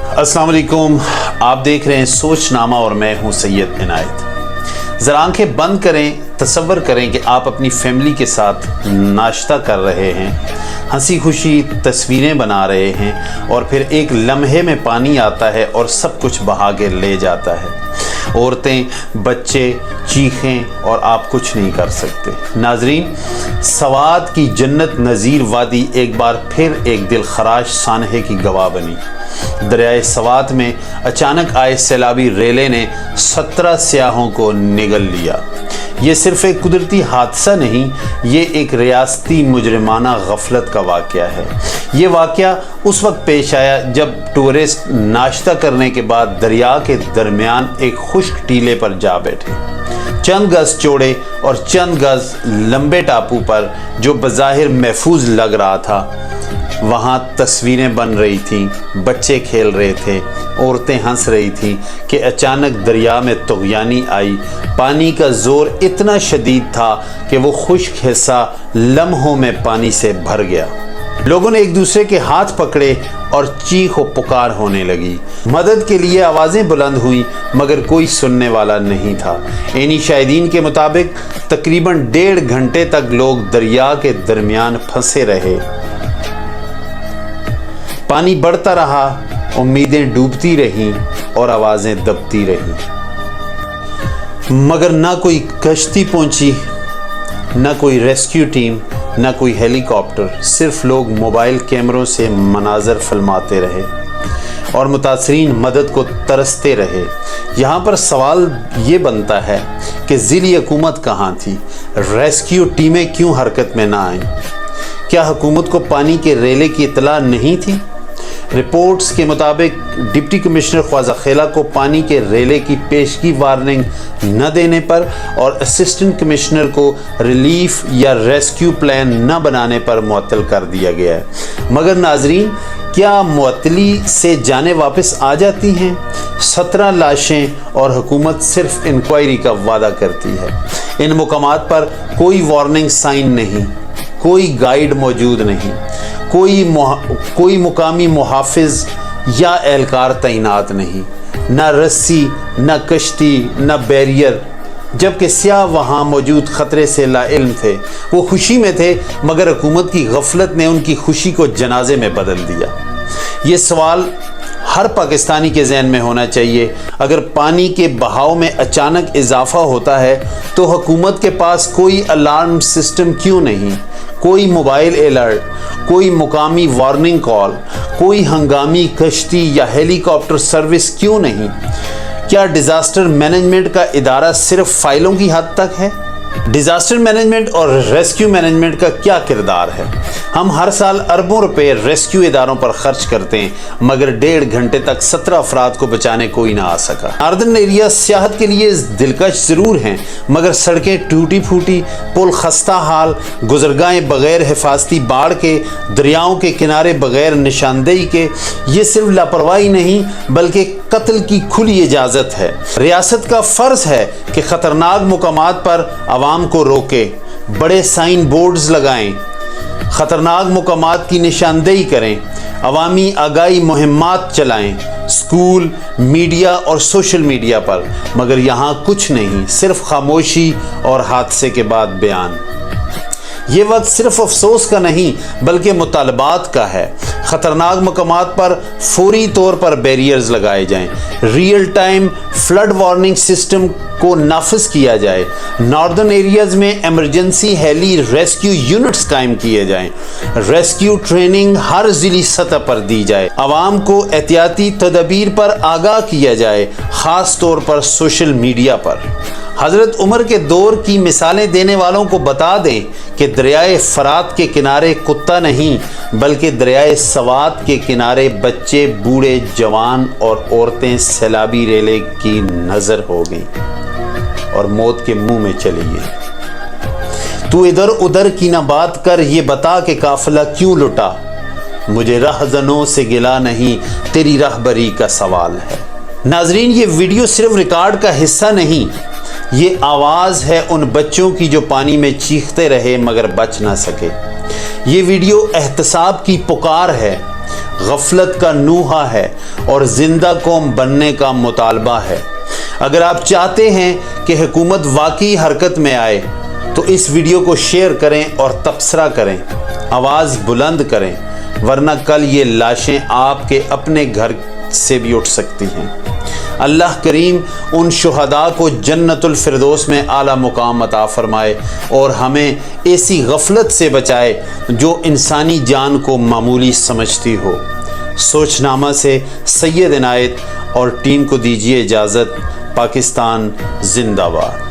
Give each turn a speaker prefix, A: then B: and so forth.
A: अस्सलाम वालेकुम, आप देख रहे हैं सोचनामा और मैं हूं सैयद इनायत। ज़रा आंखें बंद करें, तसव्वुर करें कि आप अपनी फैमिली के साथ नाश्ता कर रहे हैं, हंसी खुशी तस्वीरें बना रहे हैं और फिर एक लम्हे में पानी आता है और सब कुछ बहा के ले जाता है। औरतें, बच्चे चीखें और आप कुछ नहीं कर सकते। नाजरीन, सवात की जन्नत नज़ीर वादी एक बार फिर एक दिल खराश सानहे की गवाह बनी। दरियाए सवात में अचानक आए सैलाबी रेले ने 17 सियाहों को निगल लिया। ये सिर्फ एक कुदरती हादसा नहीं, ये एक रियासती मुजरिमाना गफलत का वाक़या है। ये वाक़या उस वक्त पेश आया जब टूरिस्ट नाश्ता करने के बाद दरिया के दरमियान एक खुश्क टीले पर जा बैठे। चंद गज चौड़े और चंद गज लंबे टापू पर जो बज़ाहिर महफूज लग रहा था, वहाँ तस्वीरें बन रही थीं, बच्चे खेल रहे थे, औरतें हंस रही थीं कि अचानक दरिया में तुग़यानी आई। पानी का ज़ोर इतना शदीद था कि वो खुश्क हिस्सा लम्हों में पानी से भर गया। लोगों ने एक दूसरे के हाथ पकड़े और चीख व पुकार होने लगी। मदद के लिए आवाज़ें बुलंद हुई मगर कोई सुनने वाला नहीं था। इन्हीं शाहिदीन के मुताबिक तकरीबन 1.5 घंटे तक लोग दरिया के दरमियान फंसे रहे। पानी बढ़ता रहा, उम्मीदें डूबती रहीं और आवाज़ें दबती रहीं, मगर ना कोई कश्ती पहुंची, ना कोई रेस्क्यू टीम, ना कोई हेलीकॉप्टर। सिर्फ लोग मोबाइल कैमरों से मनाजर फिल्माते रहे और मुतासरीन मदद को तरसते रहे। यहाँ पर सवाल ये बनता है कि ज़िली हुकूमत कहाँ थी? रेस्क्यू टीमें क्यों हरकत में ना आईं? क्या हुकूमत को पानी के रेले की इत्तला नहीं थी? रिपोर्ट्स के मुताबिक डिप्टी कमिश्नर ख्वाजा खेला को पानी के रेले की पेशगी वार्निंग न देने पर और असिस्टेंट कमिश्नर को रिलीफ या रेस्क्यू प्लान न बनाने पर मुअत्तल कर दिया गया है। मगर नाजरीन, क्या मुअत्तली से जाने वापस आ जाती हैं? 17 लाशें और हुकूमत सिर्फ इंक्वायरी का वादा करती है। इन मुकामात पर कोई वार्निंग साइन नहीं, कोई गाइड मौजूद नहीं, कोई मुकामी मुहाफिज या एहलकार तैनात नहीं, न रस्सी, न कश्ती, न बैरियर। जबकि सियाह वहाँ मौजूद ख़तरे से लाइल्म थे। वो खुशी में थे मगर हुकूमत की गफलत ने उनकी खुशी को जनाजे में बदल दिया। ये सवाल हर पाकिस्तानी के ज़हन में होना चाहिए। अगर पानी के बहाव में अचानक इजाफा होता है तो हुकूमत के पास कोई अलार्म सिस्टम क्यों नहीं? कोई मोबाइल अलर्ट, कोई मुकामी वार्निंग कॉल, कोई हंगामी कश्ती या हेलीकॉप्टर सर्विस क्यों नहीं? क्या डिज़ास्टर मैनेजमेंट का इदारा सिर्फ फाइलों की हद तक है? डिज़ास्टर मैनेजमेंट और रेस्क्यू मैनेजमेंट का क्या किरदार है? हम हर साल अरबों रुपए रेस्क्यू इदारों पर खर्च करते हैं मगर 1.5 घंटे तक 17 अफराद को बचाने कोई ना आ सका। नार्दर्न एरिया सियाहत के लिए दिलकश ज़रूर हैं मगर सड़कें टूटी फूटी, पुल खस्ता हाल, गुजरगाहें बगैर हिफाजती बाढ़ के, दरियाओं के किनारे बगैर निशानदेही के। ये सिर्फ लापरवाही नहीं बल्कि कत्ल की खुली इजाज़त है। रियासत का फ़र्ज़ है कि ख़तरनाक मुकामात पर आवाम को रोके, बड़े साइन बोर्ड्स लगाएं, ख़तरनाक मुकामात की निशानदेही करें, अवामी आगाही मुहिम्मात चलाएं, स्कूल, मीडिया और सोशल मीडिया पर। मगर यहाँ कुछ नहीं, सिर्फ खामोशी और हादसे के बाद बयान। ये वक्त सिर्फ अफसोस का नहीं बल्कि मुतालबात का है। ख़तरनाक मकामात पर फौरी तौर पर बैरियर्स लगाए जाएं, real time flood warning system को नाफिज किया जाए, नॉर्दर्न एरियाज़ में एमरजेंसी हेली रेस्क्यू यूनिट्स कायम किए जाएं, रेस्क्यू ट्रेनिंग हर ज़िली सतह पर दी जाए, आवाम को एहतियाती तदबीर पर आगाह किया जाए, ख़ास तौर पर सोशल मीडिया पर। हज़रत उमर के दौर की मिसालें देने वालों को बता दें कि दरियाए फरात के किनारे कुत्ता नहीं बल्कि दरियाए सवात के किनारे बच्चे, बूढ़े, जवान और औरतें सैलाबी रेले की नज़र हो गई और मौत के मुंह में चली गई। तू इधर उधर की ना बात कर, ये बता कि काफिला क्यों लुटा। मुझे रहज़नों से गिला नहीं, तेरी रहबरी का सवाल है। नाजरीन, ये वीडियो सिर्फ रिकॉर्ड का हिस्सा नहीं, ये आवाज़ है उन बच्चों की जो पानी में चीखते रहे मगर बच ना सके। ये वीडियो एहतसाब की पुकार है। غفلت کا نوحہ ہے اور زندہ قوم بننے کا مطالبہ ہے۔ اگر آپ چاہتے ہیں کہ حکومت واقعی حرکت میں آئے تو اس ویڈیو کو شیئر کریں اور تبصرہ کریں، آواز بلند کریں، ورنہ کل یہ لاشیں آپ کے اپنے گھر سے بھی اٹھ سکتی ہیں۔ اللہ کریم ان شہداء کو جنت الفردوس میں اعلیٰ مقام عطا فرمائے اور ہمیں ایسی غفلت سے بچائے جو انسانی جان کو معمولی سمجھتی ہو۔ سوچ نامہ سے سید عنایت اور ٹیم کو دیجیے اجازت۔ پاکستان زندہ باد۔